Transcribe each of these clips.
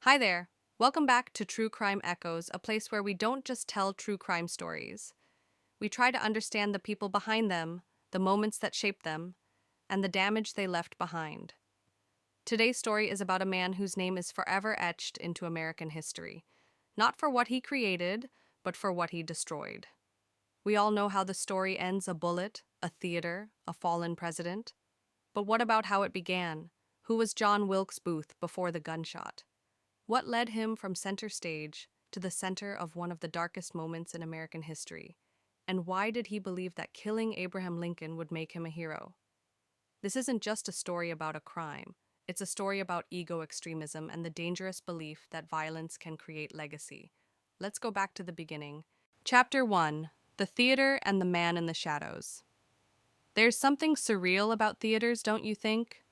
Hi there. Welcome back to True Crime Echoes, a place where we don't just tell true crime stories. We try to understand the people behind them, the moments that shaped them, and the damage they left behind. Today's story is about a man whose name is forever etched into American history, not for what he created, but for what he destroyed. We all know how the story ends: a bullet, a theater, a fallen president. But what about how it began? Who was John Wilkes Booth before the gunshot? What led him from center stage to the center of one of the darkest moments in American history? And why did he believe that killing Abraham Lincoln would make him a hero? This isn't just a story about a crime. It's a story about ego extremism and the dangerous belief that violence can create legacy. Let's go back to the beginning. Chapter 1: The Theater and the Man in the Shadows. There's something surreal about theaters, don't you think?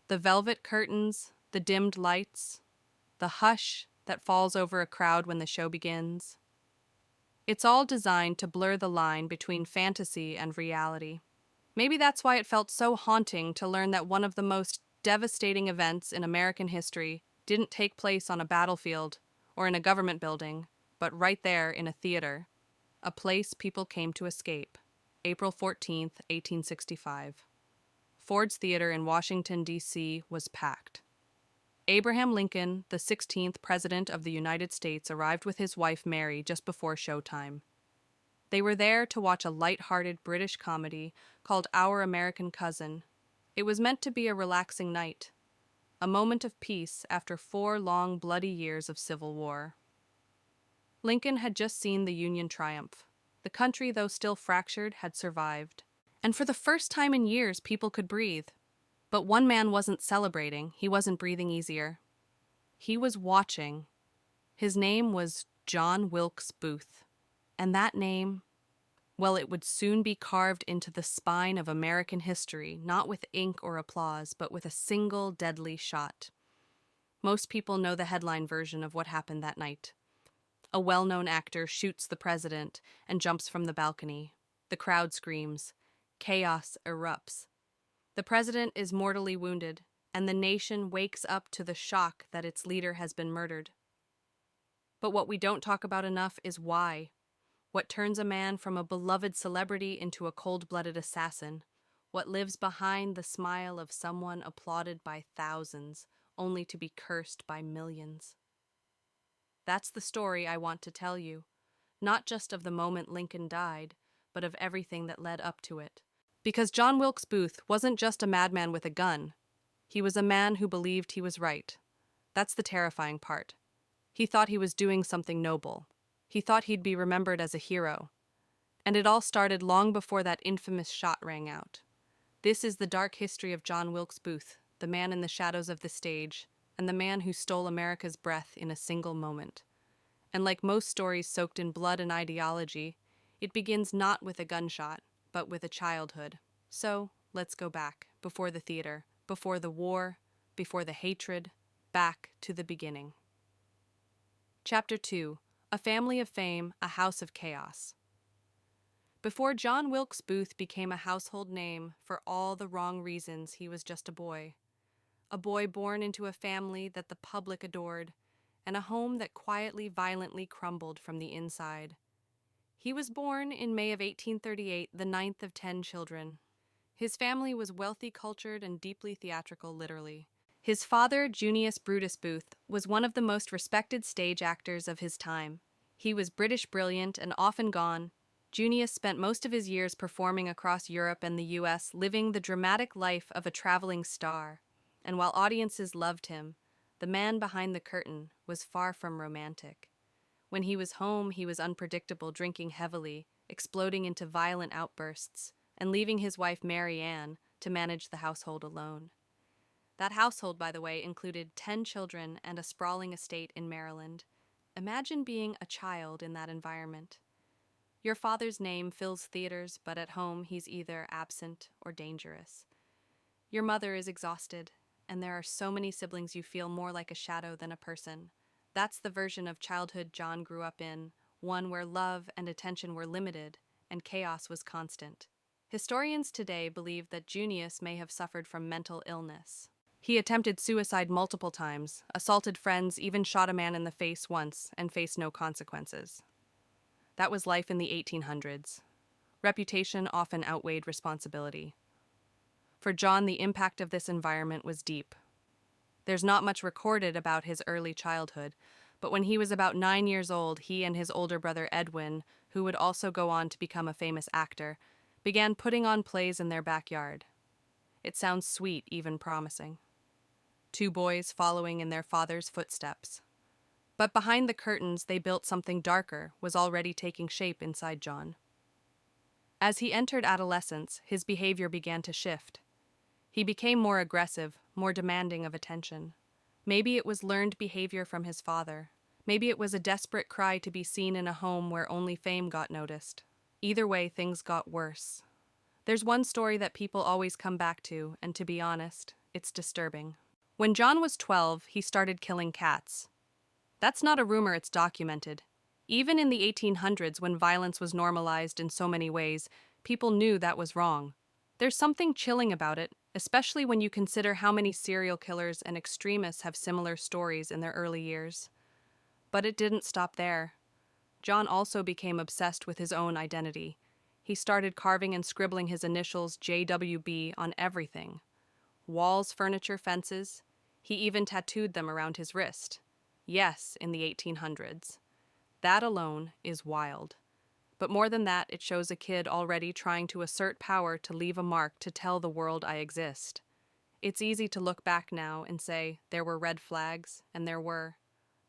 The velvet curtains, the dimmed lights, the hush that falls over a crowd when the show begins. It's all designed to blur the line between fantasy and reality. Maybe that's why it felt so haunting to learn that one of the most devastating events in American history didn't take place on a battlefield or in a government building, but right there in a theater, a place people came to escape. April 14th, 1865. Ford's Theater in Washington, D.C. was packed. Abraham Lincoln, the 16th President of the United States, arrived with his wife Mary just before showtime. They were there to watch a light-hearted British comedy called Our American Cousin. It was meant to be a relaxing night, a moment of peace after 4 long, bloody years of civil war. Lincoln had just seen the Union triumph. The country, though still fractured, had survived. And for the first time in years, people could breathe. But one man wasn't celebrating. He wasn't breathing easier. He was watching. His name was John Wilkes Booth. And that name, well, it would soon be carved into the spine of American history, not with ink or applause, but with a single deadly shot. Most people know the headline version of what happened that night. A well-known actor shoots the president and jumps from the balcony. The crowd screams. Chaos erupts. The president is mortally wounded, and the nation wakes up to the shock that its leader has been murdered. But what we don't talk about enough is why. What turns a man from a beloved celebrity into a cold-blooded assassin? What lives behind the smile of someone applauded by thousands, only to be cursed by millions? That's the story I want to tell you, not just of the moment Lincoln died, but of everything that led up to it. Because John Wilkes Booth wasn't just a madman with a gun. He was a man who believed he was right. That's the terrifying part. He thought he was doing something noble. He thought he'd be remembered as a hero. And it all started long before that infamous shot rang out. This is the dark history of John Wilkes Booth, the man in the shadows of the stage, and the man who stole America's breath in a single moment. And like most stories soaked in blood and ideology, it begins not with a gunshot, but with a childhood. So, let's go back, before the theater, before the war, before the hatred, back to the beginning. Chapter 2: A Family of Fame, a House of Chaos. Before John Wilkes Booth became a household name for all the wrong reasons, he was just a boy born into a family that the public adored, and a home that quietly, violently crumbled from the inside. He was born in May of 1838, the 9th of 10 children. His family was wealthy, cultured, and deeply theatrical, literally. His father, Junius Brutus Booth, was one of the most respected stage actors of his time. He was British brilliant and often gone. Junius spent most of his years performing across Europe and the U.S., living the dramatic life of a traveling star. And while audiences loved him, the man behind the curtain was far from romantic. When he was home, he was unpredictable, drinking heavily, exploding into violent outbursts, and leaving his wife Mary Ann to manage the household alone. That household, by the way, included 10 children and a sprawling estate in Maryland. Imagine being a child in that environment. Your father's name fills theaters, but at home he's either absent or dangerous. Your mother is exhausted, and there are so many siblings you feel more like a shadow than a person. That's the version of childhood John grew up in, one where love and attention were limited, and chaos was constant. Historians today believe that Junius may have suffered from mental illness. He attempted suicide multiple times, assaulted friends, even shot a man in the face once, and faced no consequences. That was life in the 1800s. Reputation often outweighed responsibility. For John, the impact of this environment was deep. There's not much recorded about his early childhood, but when he was about 9 years old, he and his older brother Edwin, who would also go on to become a famous actor, began putting on plays in their backyard. It sounds sweet, even promising. Two boys following in their father's footsteps. But behind the curtains, they built something darker, was already taking shape inside John. As he entered adolescence, his behavior began to shift. He became more aggressive, more demanding of attention. Maybe it was learned behavior from his father. Maybe it was a desperate cry to be seen in a home where only fame got noticed. Either way, things got worse. There's one story that people always come back to, and to be honest, it's disturbing. When John was 12, he started killing cats. That's not a rumor, it's documented. Even in the 1800s, when violence was normalized in so many ways, people knew that was wrong. There's something chilling about it, especially when you consider how many serial killers and extremists have similar stories in their early years. But it didn't stop there. John also became obsessed with his own identity. He started carving and scribbling his initials JWB on everything. Walls, furniture, fences. He even tattooed them around his wrist. Yes, in the 1800s. That alone is wild. But more than that, it shows a kid already trying to assert power to leave a mark to tell the world I exist. It's easy to look back now and say there were red flags, and there were.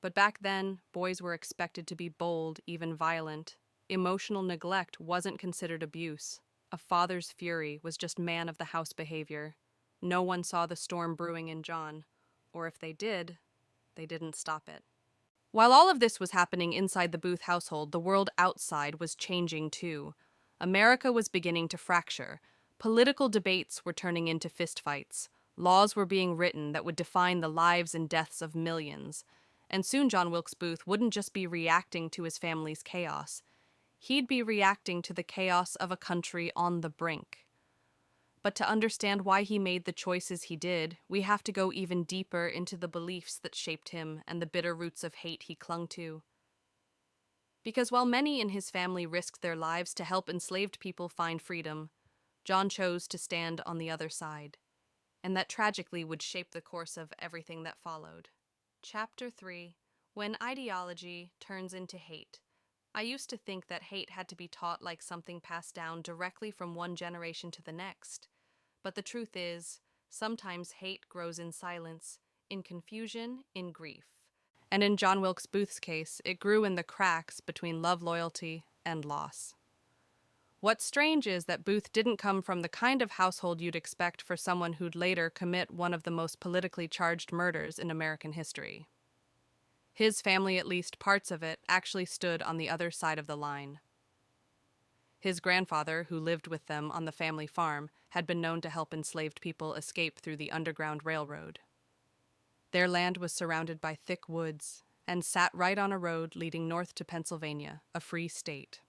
But back then, boys were expected to be bold, even violent. Emotional neglect wasn't considered abuse. A father's fury was just man-of-the-house behavior. No one saw the storm brewing in John. Or if they did, they didn't stop it. While all of this was happening inside the Booth household, the world outside was changing too. America was beginning to fracture. Political debates were turning into fistfights. Laws were being written that would define the lives and deaths of millions. And soon John Wilkes Booth wouldn't just be reacting to his family's chaos. He'd be reacting to the chaos of a country on the brink. But to understand why he made the choices he did, we have to go even deeper into the beliefs that shaped him and the bitter roots of hate he clung to. Because while many in his family risked their lives to help enslaved people find freedom, John chose to stand on the other side. And that tragically would shape the course of everything that followed. Chapter 3: When Ideology Turns into Hate. I used to think that hate had to be taught like something passed down directly from one generation to the next. But the truth is, sometimes hate grows in silence, in confusion, in grief. And in John Wilkes Booth's case, it grew in the cracks between love, loyalty, and loss. What's strange is that Booth didn't come from the kind of household you'd expect for someone who'd later commit one of the most politically charged murders in American history. His family, at least parts of it, actually stood on the other side of the line. His grandfather, who lived with them on the family farm, had been known to help enslaved people escape through the Underground Railroad. Their land was surrounded by thick woods and sat right on a road leading north to Pennsylvania, a free state.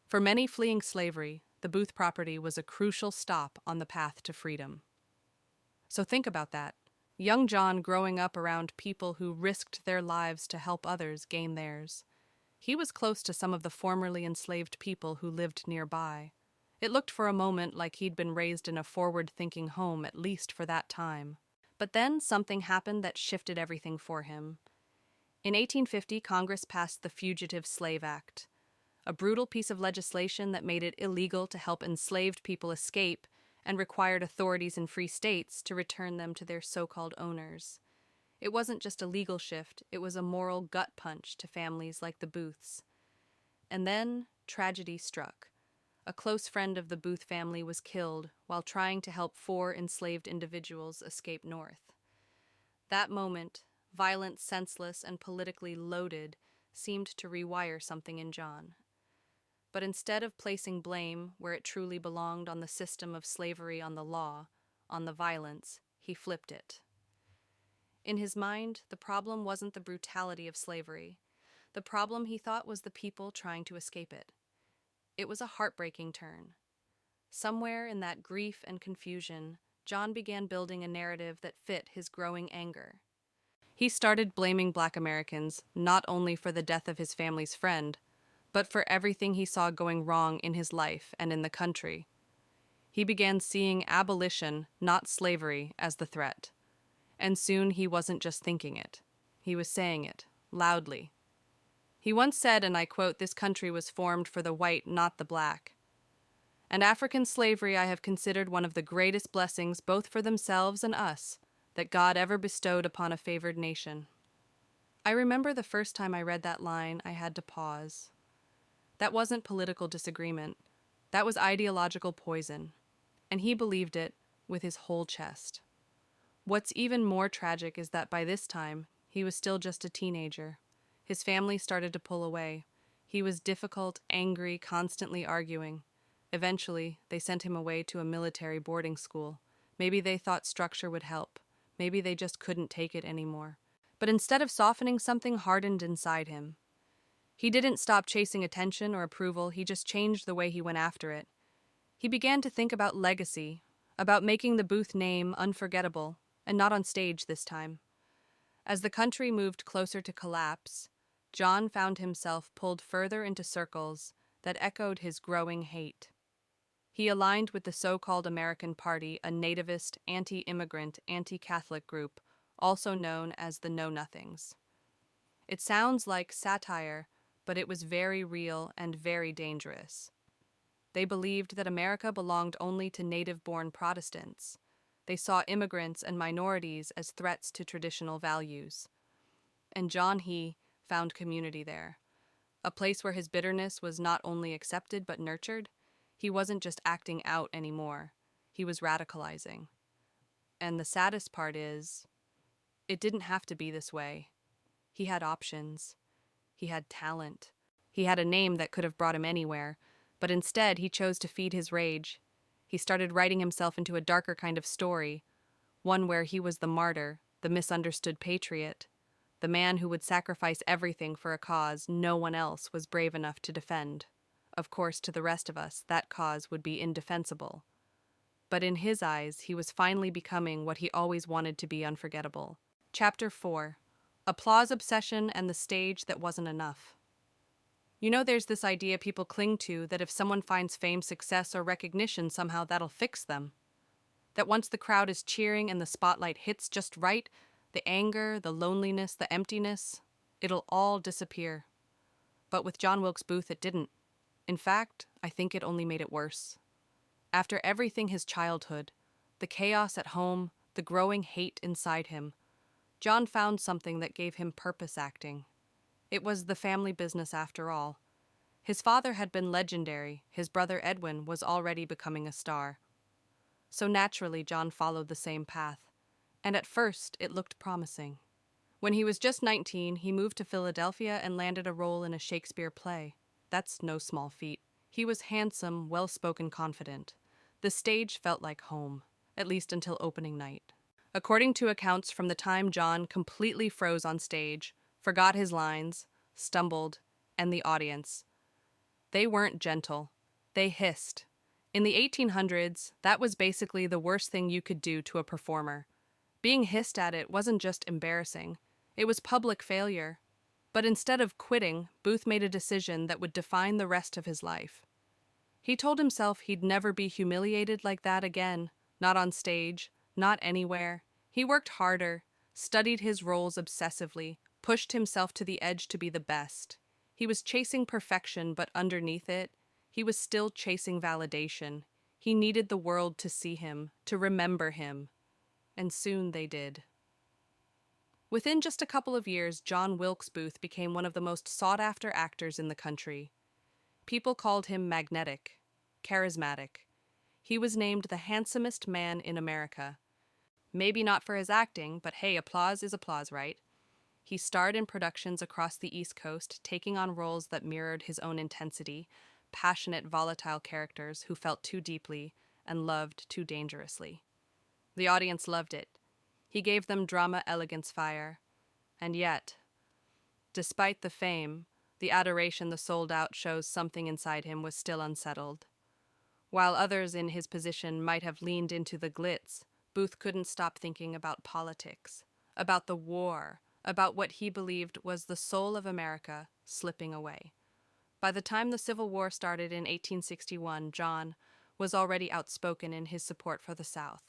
For many fleeing slavery, the Booth property was a crucial stop on the path to freedom. So think about that. Young John growing up around people who risked their lives to help others gain theirs. He was close to some of the formerly enslaved people who lived nearby. It looked for a moment like he'd been raised in a forward-thinking home, at least for that time. But then something happened that shifted everything for him. In 1850, Congress passed the Fugitive Slave Act, a brutal piece of legislation that made it illegal to help enslaved people escape and required authorities in free states to return them to their so-called owners. It wasn't just a legal shift, it was a moral gut punch to families like the Booths. And then tragedy struck. A close friend of the Booth family was killed while trying to help 4 enslaved individuals escape north. That moment, violent, senseless, and politically loaded, seemed to rewire something in John. But instead of placing blame where it truly belonged on the system of slavery, on the law, on the violence, he flipped it. In his mind, the problem wasn't the brutality of slavery. The problem, he thought, was the people trying to escape it. It was a heartbreaking turn. Somewhere in that grief and confusion, John began building a narrative that fit his growing anger. He started blaming Black Americans not only for the death of his family's friend, but for everything he saw going wrong in his life and in the country. He began seeing abolition, not slavery, as the threat. And soon he wasn't just thinking it. He was saying it, loudly. He once said, and I quote, "This country was formed for the white, not the black." And African slavery I have considered one of the greatest blessings both for themselves and us that God ever bestowed upon a favored nation. I remember the first time I read that line, I had to pause. That wasn't political disagreement. That was ideological poison. And he believed it with his whole chest. What's even more tragic is that by this time, he was still just a teenager. His family started to pull away. He was difficult, angry, constantly arguing. Eventually, they sent him away to a military boarding school. Maybe they thought structure would help. Maybe they just couldn't take it anymore. But instead of softening, something hardened inside him. He didn't stop chasing attention or approval, he just changed the way he went after it. He began to think about legacy, about making the Booth name unforgettable, and not on stage this time. As the country moved closer to collapse, John found himself pulled further into circles that echoed his growing hate. He aligned with the so-called American Party, a nativist, anti-immigrant, anti-Catholic group, also known as the Know-Nothings. It sounds like satire, but it was very real and very dangerous. They believed that America belonged only to native-born Protestants. They saw immigrants and minorities as threats to traditional values. And John found community there, a place where his bitterness was not only accepted but nurtured. He wasn't just acting out anymore. He was radicalizing. And the saddest part is, it didn't have to be this way. He had options. He had talent. He had a name that could have brought him anywhere, but instead he chose to feed his rage. He started writing himself into a darker kind of story, one where he was the martyr, the misunderstood patriot, the man who would sacrifice everything for a cause no one else was brave enough to defend. Of course, to the rest of us, that cause would be indefensible. But in his eyes, he was finally becoming what he always wanted to be: unforgettable. Chapter 4. Applause Obsession and the Stage That Wasn't Enough. You know, there's this idea people cling to that if someone finds fame, success, or recognition, somehow that'll fix them. That once the crowd is cheering and the spotlight hits just right, the anger, the loneliness, the emptiness, it'll all disappear. But with John Wilkes Booth, it didn't. In fact, I think it only made it worse. After everything, his childhood, the chaos at home, the growing hate inside him, John found something that gave him purpose: acting. It was the family business after all. His father had been legendary, his brother Edwin was already becoming a star. So naturally, John followed the same path, and at first it looked promising. When he was just 19, he moved to Philadelphia and landed a role in a Shakespeare play. That's no small feat. He was handsome, well-spoken, confident. The stage felt like home, at least until opening night. According to accounts from the time, John completely froze on stage, forgot his lines, stumbled, and the audience. They weren't gentle. They hissed. In the 1800s, that was basically the worst thing you could do to a performer. Being hissed at it wasn't just embarrassing. It was public failure. But instead of quitting, Booth made a decision that would define the rest of his life. He told himself he'd never be humiliated like that again, not on stage, not anywhere. He worked harder, studied his roles obsessively, pushed himself to the edge to be the best. He was chasing perfection, but underneath it, he was still chasing validation. He needed the world to see him, to remember him. And soon they did. Within just a couple of years, John Wilkes Booth became one of the most sought-after actors in the country. People called him magnetic, charismatic. He was named the handsomest man in America. Maybe not for his acting, but hey, applause is applause, right? He starred in productions across the East Coast, taking on roles that mirrored his own intensity, passionate, volatile characters who felt too deeply and loved too dangerously. The audience loved it. He gave them drama, elegance, fire. And yet, despite the fame, the adoration, the sold-out shows something inside him was still unsettled. While others in his position might have leaned into the glitz, Booth couldn't stop thinking about politics, about the war, about what he believed was the soul of America slipping away. By the time the Civil War started in 1861, John was already outspoken in his support for the South.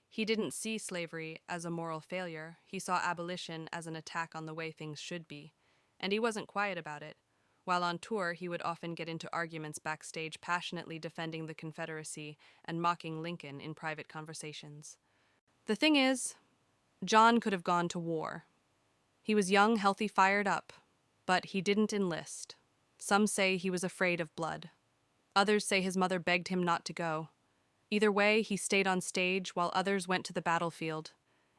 He didn't see slavery as a moral failure. He saw abolition as an attack on the way things should be. And he wasn't quiet about it. While on tour, he would often get into arguments backstage, passionately defending the Confederacy and mocking Lincoln in private conversations. The thing is, John could have gone to war. He was young, healthy, fired up, but he didn't enlist. Some say he was afraid of blood. Others say his mother begged him not to go. Either way, he stayed on stage while others went to the battlefield.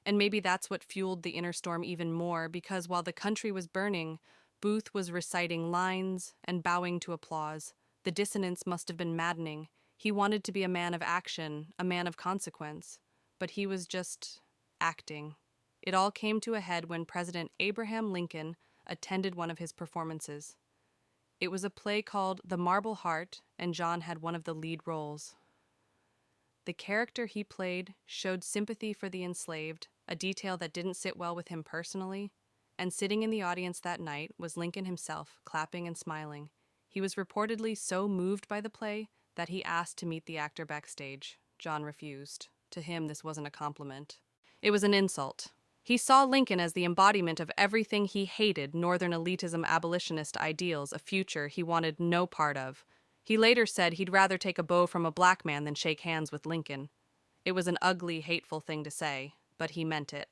And maybe that's what fueled the inner storm even more, because while the country was burning, Booth was reciting lines and bowing to applause. The dissonance must have been maddening. He wanted to be a man of action, a man of consequence. But he was just acting. It all came to a head when President Abraham Lincoln attended one of his performances. It was a play called The Marble Heart, and John had one of the lead roles. The character he played showed sympathy for the enslaved, a detail that didn't sit well with him personally, and sitting in the audience that night was Lincoln himself, clapping and smiling. He was reportedly so moved by the play that he asked to meet the actor backstage. John refused. To him, this wasn't a compliment. It was an insult. He saw Lincoln as the embodiment of everything he hated, Northern elitism, abolitionist ideals, a future he wanted no part of. He later said he'd rather take a bow from a black man than shake hands with Lincoln. It was an ugly, hateful thing to say, but he meant it.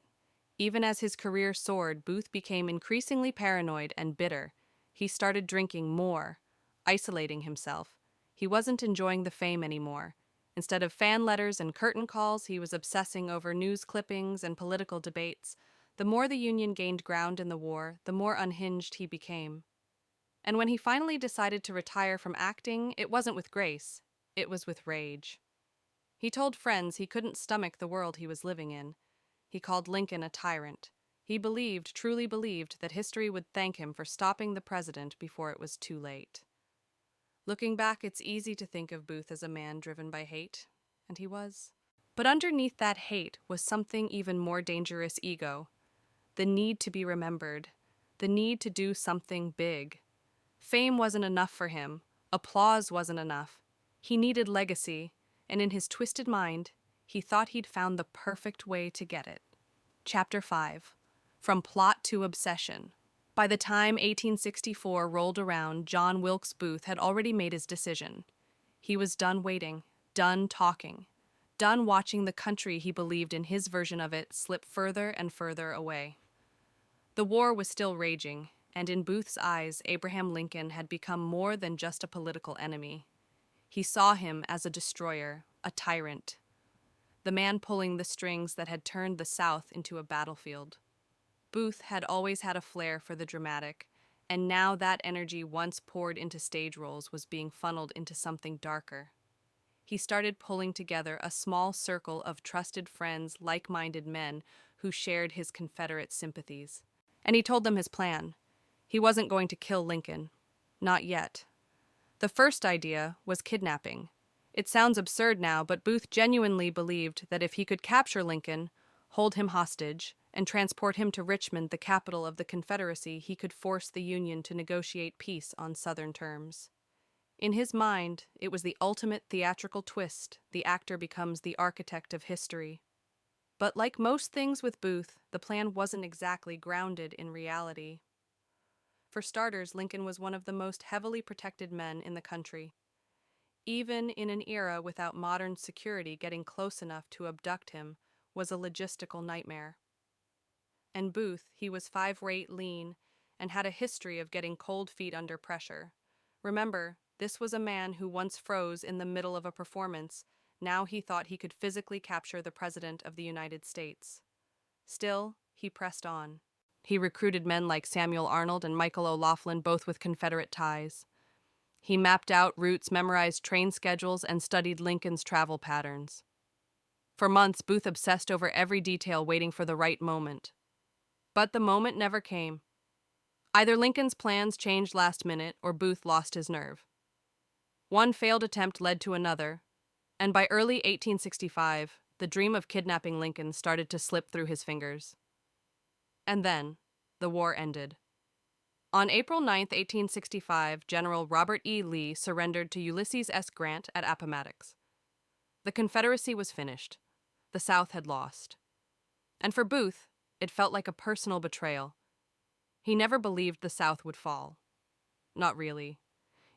Even as his career soared, Booth became increasingly paranoid and bitter. He started drinking more, isolating himself. He wasn't enjoying the fame anymore. Instead of fan letters and curtain calls, he was obsessing over news clippings and political debates. The more the Union gained ground in the war, the more unhinged he became. And when he finally decided to retire from acting, it wasn't with grace, it was with rage. He told friends he couldn't stomach the world he was living in. He called Lincoln a tyrant. He believed, truly believed, that history would thank him for stopping the president before it was too late. Looking back, it's easy to think of Booth as a man driven by hate, and he was. But underneath that hate was something even more dangerous: ego. The need to be remembered. The need to do something big. Fame wasn't enough for him. Applause wasn't enough. He needed legacy, and in his twisted mind, he thought he'd found the perfect way to get it. Chapter 5. From Plot to Obsession. By the time 1864 rolled around, John Wilkes Booth had already made his decision. He was done waiting, done talking, done watching the country he believed in his version of it slip further and further away. The war was still raging, and in Booth's eyes, Abraham Lincoln had become more than just a political enemy. He saw him as a destroyer, a tyrant, the man pulling the strings that had turned the South into a battlefield. Booth had always had a flair for the dramatic, and now that energy once poured into stage roles was being funneled into something darker. He started pulling together a small circle of trusted friends, like-minded men who shared his Confederate sympathies. And he told them his plan. He wasn't going to kill Lincoln. Not yet. The first idea was kidnapping. It sounds absurd now, but Booth genuinely believed that if he could capture Lincoln, hold him hostage, and transport him to Richmond, the capital of the Confederacy, he could force the Union to negotiate peace on Southern terms. In his mind, it was the ultimate theatrical twist. The actor becomes the architect of history. But like most things with Booth, the plan wasn't exactly grounded in reality. For starters, Lincoln was one of the most heavily protected men in the country. Even in an era without modern security, getting close enough to abduct him was a logistical nightmare. And Booth, he was 5'8", lean, and had a history of getting cold feet under pressure. Remember, this was a man who once froze in the middle of a performance. Now he thought he could physically capture the President of the United States. Still, he pressed on. He recruited men like Samuel Arnold and Michael O'Laughlin, both with Confederate ties. He mapped out routes, memorized train schedules, and studied Lincoln's travel patterns. For months, Booth obsessed over every detail, waiting for the right moment. But the moment never came. Either Lincoln's plans changed last minute, or Booth lost his nerve. One failed attempt led to another, and by early 1865, The dream of kidnapping Lincoln started to slip through his fingers. And then, the war ended. On April 9, 1865, General Robert E. Lee surrendered to Ulysses S. Grant at Appomattox. The Confederacy was finished. The South had lost. And for Booth, it felt like a personal betrayal. He never believed the South would fall. Not really.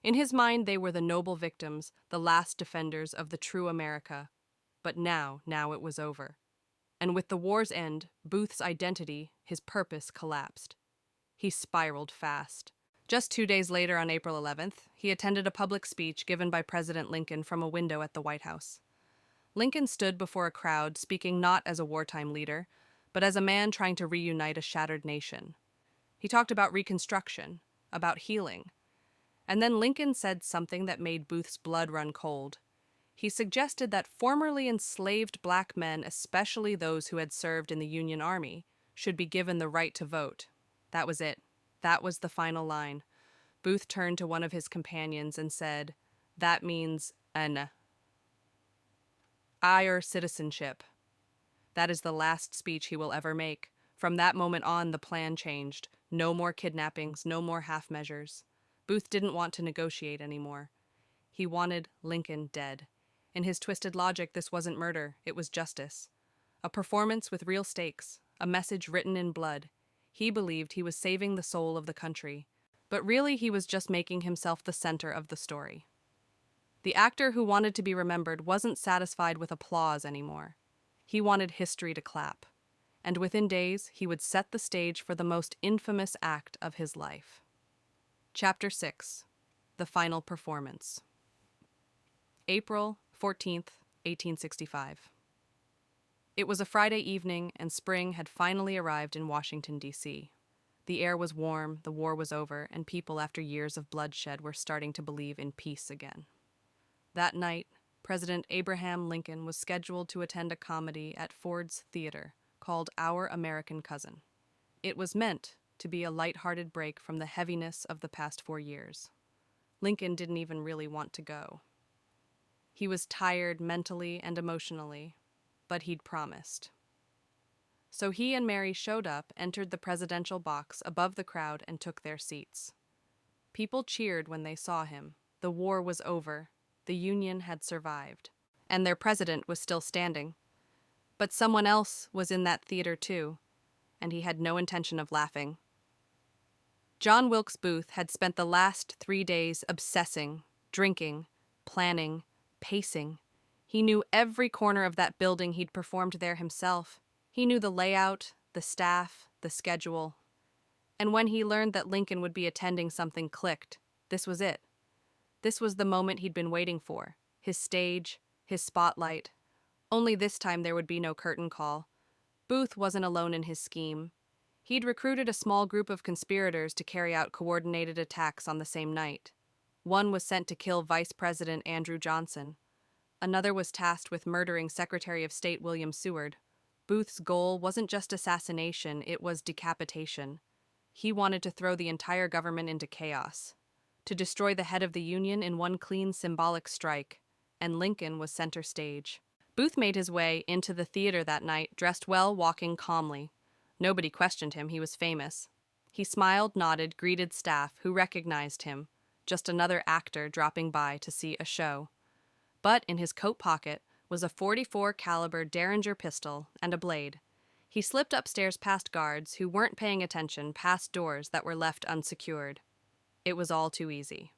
In his mind, they were the noble victims, the last defenders of the true America. But now it was over. And with the war's end, Booth's identity, his purpose, collapsed. He spiraled fast. Just 2 days later, on April 11th, he attended a public speech given by President Lincoln from a window at the White House. Lincoln stood before a crowd, speaking not as a wartime leader, but as a man trying to reunite a shattered nation. He talked about Reconstruction, about healing. And then Lincoln said something that made Booth's blood run cold. He suggested that formerly enslaved black men, especially those who had served in the Union Army, should be given the right to vote. That was it. That was the final line. Booth turned to one of his companions and said, "That means an higher citizenship." That is the last speech he will ever make. From that moment on, the plan changed. No more kidnappings, no more half measures. Booth didn't want to negotiate anymore. He wanted Lincoln dead. In his twisted logic, this wasn't murder, it was justice. A performance with real stakes, a message written in blood. He believed he was saving the soul of the country, but really he was just making himself the center of the story. The actor who wanted to be remembered wasn't satisfied with applause anymore. He wanted history to clap, and within days he would set the stage for the most infamous act of his life. Chapter 6. The Final Performance. April 14th, 1865. It was a Friday evening, and spring had finally arrived in Washington, D.C. The air was warm, the war was over, and people, after years of bloodshed, were starting to believe in peace again. That night, President Abraham Lincoln was scheduled to attend a comedy at Ford's Theater called Our American Cousin. It was meant to be a light-hearted break from the heaviness of the past 4 years. Lincoln didn't even really want to go. He was tired mentally and emotionally, but he'd promised. So he and Mary showed up, entered the presidential box above the crowd, and took their seats. People cheered when they saw him. The war was over. The Union had survived. And their president was still standing. But someone else was in that theater too, and he had no intention of laughing. John Wilkes Booth had spent the last 3 days obsessing, drinking, planning, pacing. He knew every corner of that building. He'd performed there himself. He knew the layout, the staff, the schedule. And when he learned that Lincoln would be attending, something clicked. This was it. This was the moment he'd been waiting for. His stage, his spotlight. Only this time there would be no curtain call. Booth wasn't alone in his scheme. He'd recruited a small group of conspirators to carry out coordinated attacks on the same night. One was sent to kill Vice President Andrew Johnson. Another was tasked with murdering Secretary of State William Seward. Booth's goal wasn't just assassination, it was decapitation. He wanted to throw the entire government into chaos, to destroy the head of the Union in one clean symbolic strike, and Lincoln was center stage. Booth made his way into the theater that night, dressed well, walking calmly. Nobody questioned him, he was famous. He smiled, nodded, greeted staff, who recognized him, just another actor dropping by to see a show. But in his coat pocket was a .44 caliber Derringer pistol and a blade. He slipped upstairs past guards who weren't paying attention, past doors that were left unsecured. It was all too easy.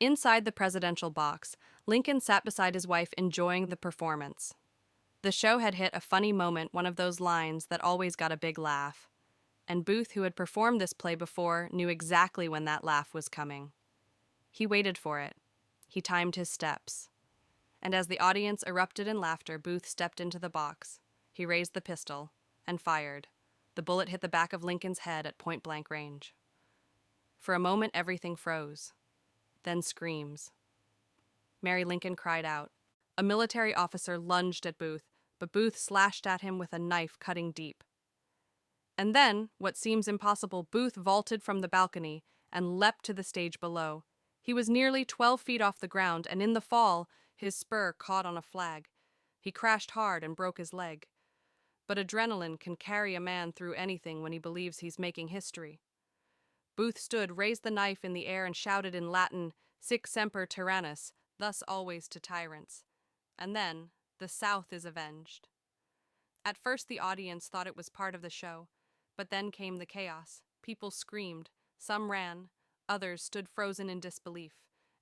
Inside the presidential box, Lincoln sat beside his wife, enjoying the performance. The show had hit a funny moment, one of those lines that always got a big laugh. And Booth, who had performed this play before, knew exactly when that laugh was coming. He waited for it. He timed his steps. And as the audience erupted in laughter, Booth stepped into the box. He raised the pistol and fired. The bullet hit the back of Lincoln's head at point-blank range. For a moment, everything froze. Then screams. Mary Lincoln cried out. A military officer lunged at Booth, but Booth slashed at him with a knife cutting deep. And then, what seems impossible, Booth vaulted from the balcony and leapt to the stage below. He was nearly 12 feet off the ground, and in the fall, his spur caught on a flag. He crashed hard and broke his leg. But adrenaline can carry a man through anything when he believes he's making history. Booth stood, raised the knife in the air, and shouted in Latin, Sic semper tyrannis, thus always to tyrants. And then, the South is avenged. At first the audience thought it was part of the show, but then came the chaos. People screamed, some ran, others stood frozen in disbelief,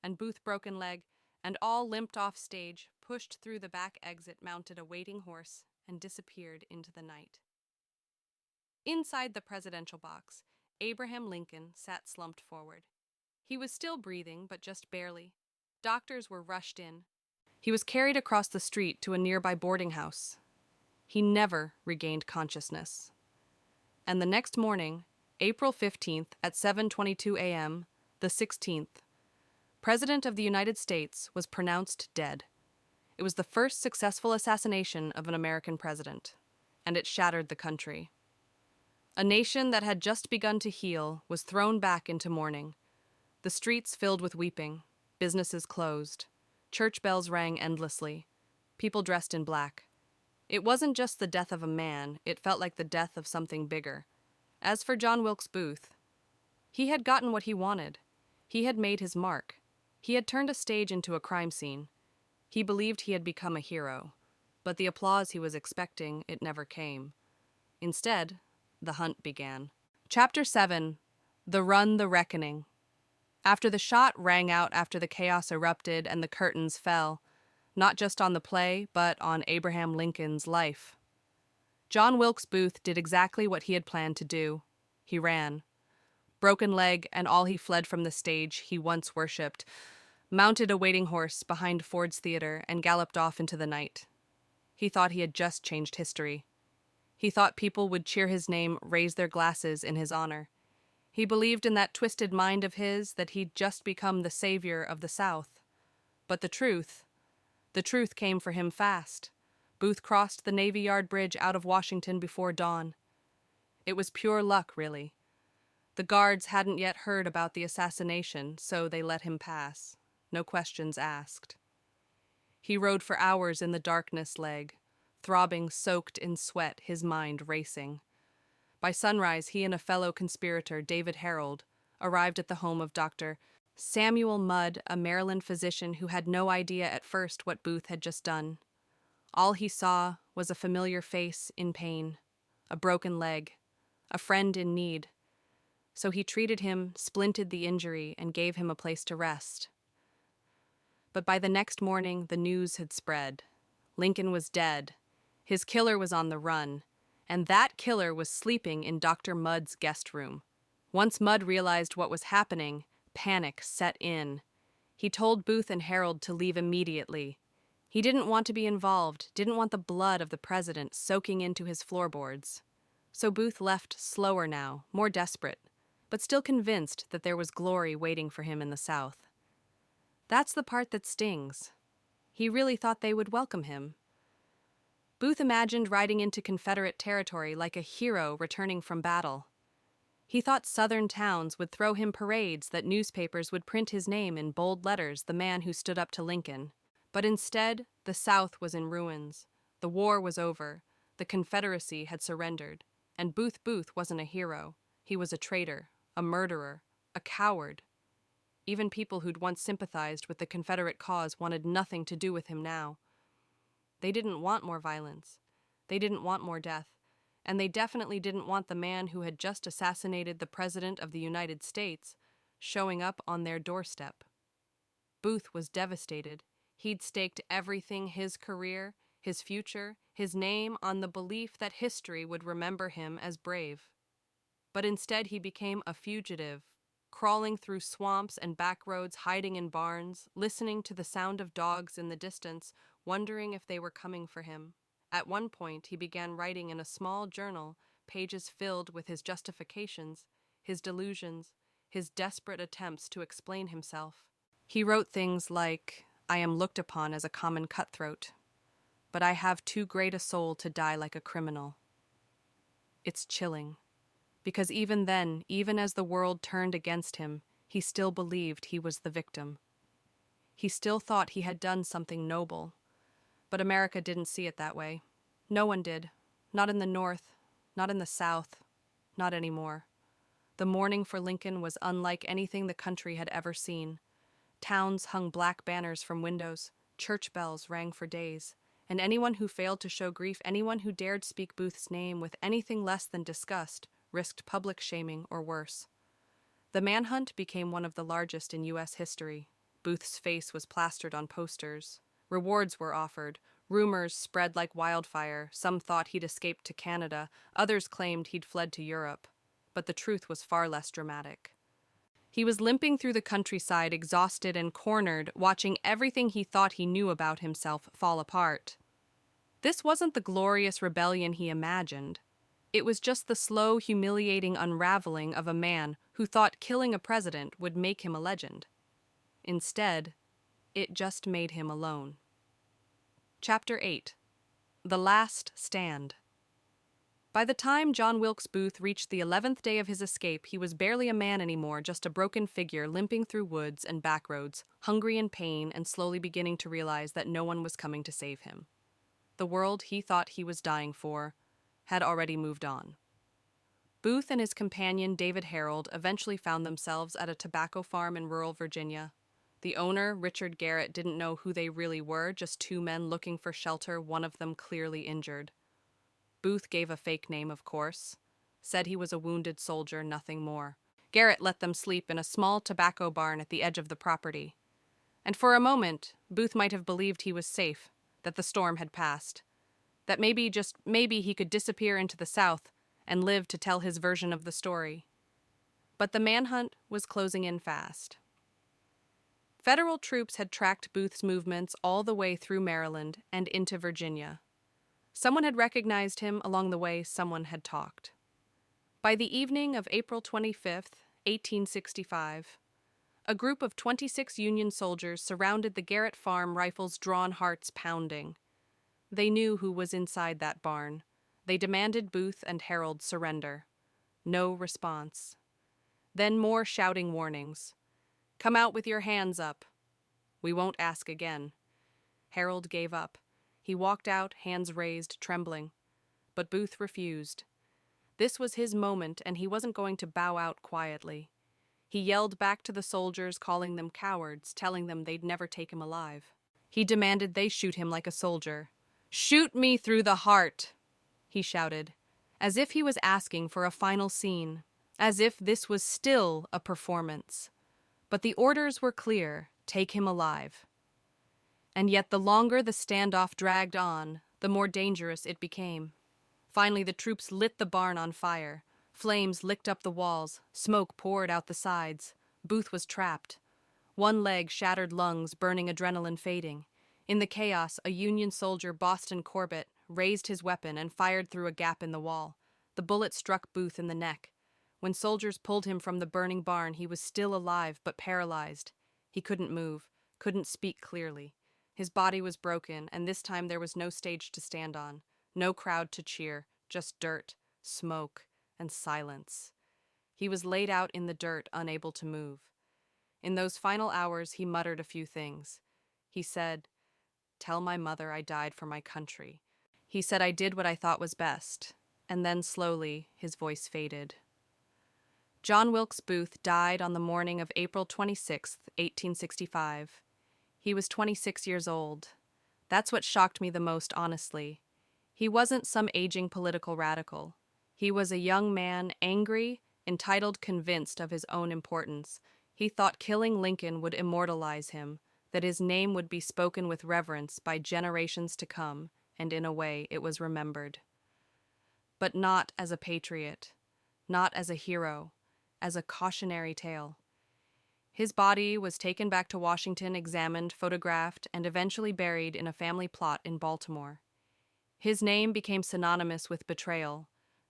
and Booth broken leg, and all limped off stage, pushed through the back exit, mounted a waiting horse, and disappeared into the night. Inside the presidential box, Abraham Lincoln sat slumped forward. He was still breathing, but just barely. Doctors were rushed in. He was carried across the street to a nearby boarding house. He never regained consciousness. And the next morning, April 15th at 7:22 a.m., the 16th, President of the United States was pronounced dead. It was the first successful assassination of an American president, and it shattered the country. A nation that had just begun to heal was thrown back into mourning. The streets filled with weeping, businesses closed, church bells rang endlessly, people dressed in black. It wasn't just the death of a man, it felt like the death of something bigger. As for John Wilkes Booth, he had gotten what he wanted. He had made his mark. He had turned a stage into a crime scene. He believed he had become a hero, but the applause he was expecting, it never came. Instead, the hunt began. Chapter 7. The Run, the Reckoning. After the shot rang out, after the chaos erupted and the curtains fell, not just on the play, but on Abraham Lincoln's life. John Wilkes Booth did exactly what he had planned to do. He ran. Broken leg and all, he fled from the stage he once worshipped, mounted a waiting horse behind Ford's Theater, and galloped off into the night. He thought he had just changed history. He thought people would cheer his name, raise their glasses in his honor. He believed in that twisted mind of his that he'd just become the savior of the South. But the truth came for him fast. Booth crossed the Navy Yard Bridge out of Washington before dawn. It was pure luck, really. The guards hadn't yet heard about the assassination, so they let him pass. No questions asked. He rode for hours in the darkness leg, throbbing, soaked in sweat, his mind racing. By sunrise, he and a fellow conspirator, David Harold, arrived at the home of Dr. Samuel Mudd, a Maryland physician who had no idea at first what Booth had just done. All he saw was a familiar face in pain, a broken leg, a friend in need. So he treated him, splinted the injury, and gave him a place to rest. But by the next morning, the news had spread. Lincoln was dead. His killer was on the run, and that killer was sleeping in Dr. Mudd's guest room. Once Mudd realized what was happening, panic set in. He told Booth and Harold to leave immediately. He didn't want to be involved, didn't want the blood of the president soaking into his floorboards. So Booth left slower now, more desperate, but still convinced that there was glory waiting for him in the South. That's the part that stings. He really thought they would welcome him. Booth imagined riding into Confederate territory like a hero returning from battle. He thought Southern towns would throw him parades, that newspapers would print his name in bold letters, the man who stood up to Lincoln. But instead, the South was in ruins. The war was over. The Confederacy had surrendered. And Booth wasn't a hero. He was a traitor, a murderer, a coward. Even people who'd once sympathized with the Confederate cause wanted nothing to do with him now. They didn't want more violence. They didn't want more death. And they definitely didn't want the man who had just assassinated the President of the United States showing up on their doorstep. Booth was devastated. He'd staked everything, his career, his future, his name, on the belief that history would remember him as brave. But instead he became a fugitive, crawling through swamps and back roads, hiding in barns, listening to the sound of dogs in the distance, wondering if they were coming for him. At one point, he began writing in a small journal, pages filled with his justifications, his delusions, his desperate attempts to explain himself. He wrote things like, "I am looked upon as a common cutthroat, but I have too great a soul to die like a criminal." It's chilling, because even then, even as the world turned against him, he still believed he was the victim. He still thought he had done something noble. But America didn't see it that way. No one did. Not in the North, not in the South, not anymore. The mourning for Lincoln was unlike anything the country had ever seen. Towns hung black banners from windows, church bells rang for days, and anyone who failed to show grief, anyone who dared speak Booth's name with anything less than disgust, risked public shaming or worse. The manhunt became one of the largest in U.S. history. Booth's face was plastered on posters. Rewards were offered. Rumors spread like wildfire. Some thought he'd escaped to Canada. Others claimed he'd fled to Europe. But the truth was far less dramatic. He was limping through the countryside, exhausted and cornered, watching everything he thought he knew about himself fall apart. This wasn't the glorious rebellion he imagined. It was just the slow, humiliating unraveling of a man who thought killing a president would make him a legend. Instead, it just made him alone. Chapter 8. The Last Stand. By the time John Wilkes Booth reached the 11th day of his escape, he was barely a man anymore, just a broken figure limping through woods and back roads, hungry in pain and slowly beginning to realize that no one was coming to save him. The world he thought he was dying for had already moved on. Booth and his companion David Harold eventually found themselves at a tobacco farm in rural Virginia. The owner, Richard Garrett, didn't know who they really were, just two men looking for shelter, one of them clearly injured. Booth gave a fake name, of course, said he was a wounded soldier, nothing more. Garrett let them sleep in a small tobacco barn at the edge of the property. And for a moment, Booth might have believed he was safe, that the storm had passed, that maybe, just maybe, he could disappear into the South and live to tell his version of the story. But the manhunt was closing in fast. Federal troops had tracked Booth's movements all the way through Maryland and into Virginia. Someone had recognized him along the way, someone had talked. By the evening of April 25th, 1865, a group of 26 Union soldiers surrounded the Garrett farm, rifles drawn, hearts pounding. They knew who was inside that barn. They demanded Booth and Harold surrender. No response. Then more shouting warnings. "Come out with your hands up. We won't ask again." Harold gave up. He walked out, hands raised, trembling. But Booth refused. This was his moment, and he wasn't going to bow out quietly. He yelled back to the soldiers, calling them cowards, telling them they'd never take him alive. He demanded they shoot him like a soldier. "Shoot me through the heart," he shouted, as if he was asking for a final scene, as if this was still a performance. But the orders were clear: take him alive. And yet the longer the standoff dragged on, the more dangerous it became. Finally, the troops lit the barn on fire. Flames licked up the walls. Smoke poured out the sides. Booth was trapped. One leg, shattered lungs, burning adrenaline fading. In the chaos, a Union soldier, Boston Corbett, raised his weapon and fired through a gap in the wall. The bullet struck Booth in the neck. When soldiers pulled him from the burning barn, he was still alive but paralyzed. He couldn't move, couldn't speak clearly. His body was broken, and this time there was no stage to stand on, no crowd to cheer, just dirt, smoke, and silence. He was laid out in the dirt, unable to move. In those final hours, he muttered a few things. He said, "Tell my mother I died for my country." He said, "I did what I thought was best." And then slowly, his voice faded. John Wilkes Booth died on the morning of April 26, 1865. He was 26 years old. That's what shocked me the most, honestly. He wasn't some aging political radical. He was a young man, angry, entitled, convinced of his own importance. He thought killing Lincoln would immortalize him, that his name would be spoken with reverence by generations to come, and in a way it was remembered. But not as a patriot, not as a hero, as a cautionary tale. His body was taken back to Washington, examined, photographed, and eventually buried in a family plot in Baltimore. His name became synonymous with betrayal.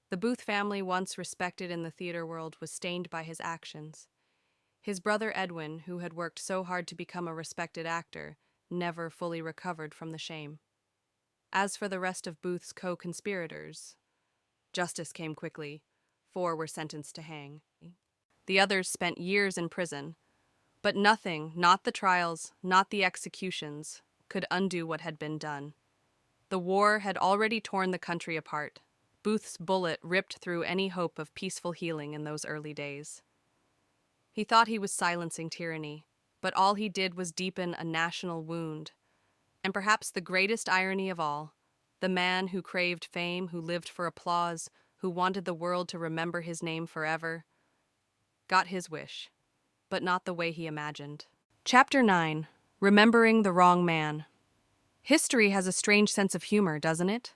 The Booth family, once respected in the theater world, was stained by his actions. His brother Edwin, who had worked so hard to become a respected actor, never fully recovered from the shame. As for the rest of Booth's co-conspirators, justice came quickly. 4 were sentenced to hang. The others spent years in prison. But nothing, not the trials, not the executions, could undo what had been done. The war had already torn the country apart. Booth's bullet ripped through any hope of peaceful healing in those early days. He thought he was silencing tyranny, but all he did was deepen a national wound. And perhaps the greatest irony of all, the man who craved fame, who lived for applause, who wanted the world to remember his name forever, got his wish, but not the way he imagined. Chapter 9. Remembering the Wrong Man. History has a strange sense of humor, doesn't it?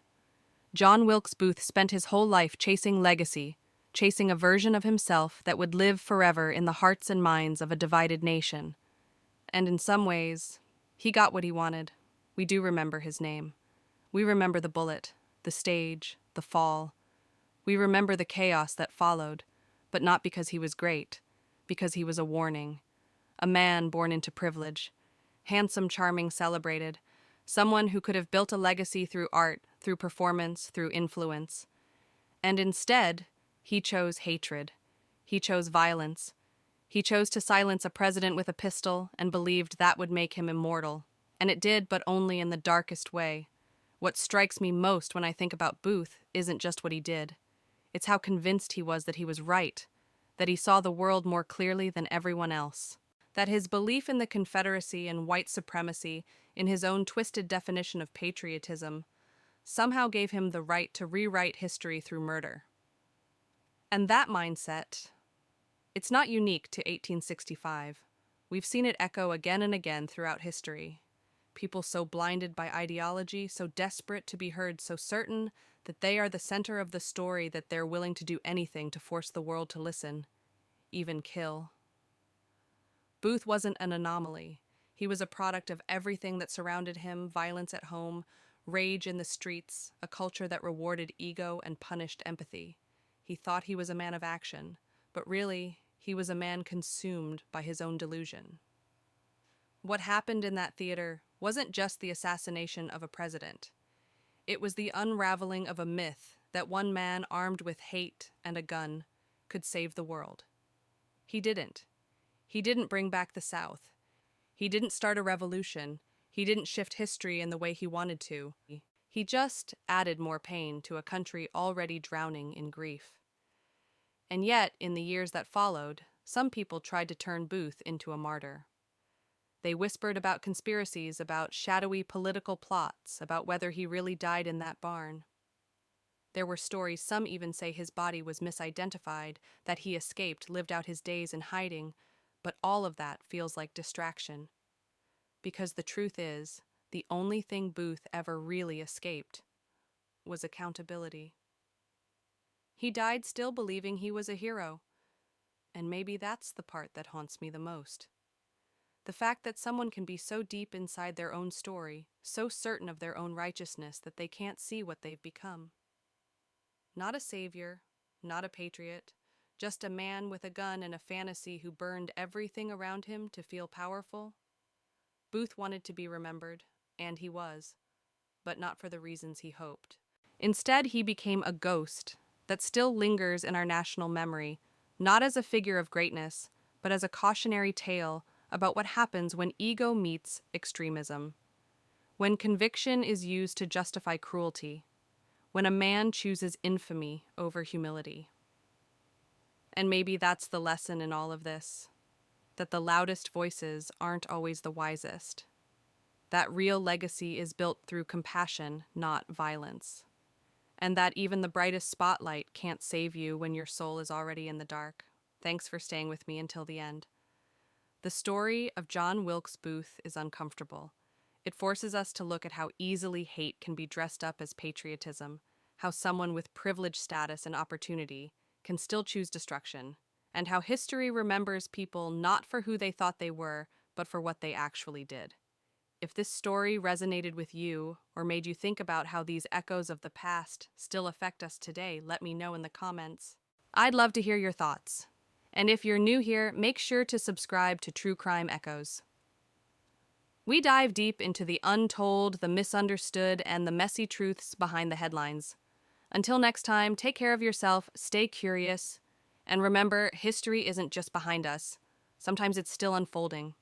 John Wilkes Booth spent his whole life chasing legacy, chasing a version of himself that would live forever in the hearts and minds of a divided nation. And in some ways, he got what he wanted. We do remember his name. We remember the bullet, the stage, the fall. We remember the chaos that followed, but not because he was great, because he was a warning. A man born into privilege, handsome, charming, celebrated, someone who could have built a legacy through art, through performance, through influence. And instead, he chose hatred. He chose violence. He chose to silence a president with a pistol and believed that would make him immortal. And it did, but only in the darkest way. What strikes me most when I think about Booth isn't just what he did. It's how convinced he was that he was right, that he saw the world more clearly than everyone else, that his belief in the Confederacy and white supremacy, in his own twisted definition of patriotism, somehow gave him the right to rewrite history through murder. And that mindset, it's not unique to 1865. We've seen it echo again and again throughout history. People so blinded by ideology, so desperate to be heard, so certain that they are the center of the story that they're willing to do anything to force the world to listen, even kill. Booth wasn't an anomaly. He was a product of everything that surrounded him: violence at home, rage in the streets, a culture that rewarded ego and punished empathy. He thought he was a man of action, but really, he was a man consumed by his own delusion. What happened in that theater wasn't just the assassination of a president. It was the unraveling of a myth that one man armed with hate and a gun could save the world. He didn't. He didn't bring back the South. He didn't start a revolution. He didn't shift history in the way he wanted to. He just added more pain to a country already drowning in grief. And yet, in the years that followed, some people tried to turn Booth into a martyr. They whispered about conspiracies, about shadowy political plots, about whether he really died in that barn. There were stories, some even say his body was misidentified, that he escaped, lived out his days in hiding, but all of that feels like distraction. Because the truth is, the only thing Booth ever really escaped was accountability. He died still believing he was a hero, and maybe that's the part that haunts me the most. The fact that someone can be so deep inside their own story, so certain of their own righteousness that they can't see what they've become. Not a savior, not a patriot, just a man with a gun and a fantasy who burned everything around him to feel powerful. Booth wanted to be remembered, and he was, but not for the reasons he hoped. Instead, he became a ghost that still lingers in our national memory, not as a figure of greatness, but as a cautionary tale about what happens when ego meets extremism, when conviction is used to justify cruelty, when a man chooses infamy over humility. And maybe that's the lesson in all of this, that the loudest voices aren't always the wisest, that real legacy is built through compassion, not violence, and that even the brightest spotlight can't save you when your soul is already in the dark. Thanks for staying with me until the end. The story of John Wilkes Booth is uncomfortable. It forces us to look at how easily hate can be dressed up as patriotism, how someone with privileged status and opportunity can still choose destruction, and how history remembers people not for who they thought they were, but for what they actually did. If this story resonated with you or made you think about how these echoes of the past still affect us today, let me know in the comments. I'd love to hear your thoughts. And if you're new here, make sure to subscribe to True Crime Echoes. We dive deep into the untold, the misunderstood, and the messy truths behind the headlines. Until next time, take care of yourself, stay curious, and remember, history isn't just behind us. Sometimes it's still unfolding.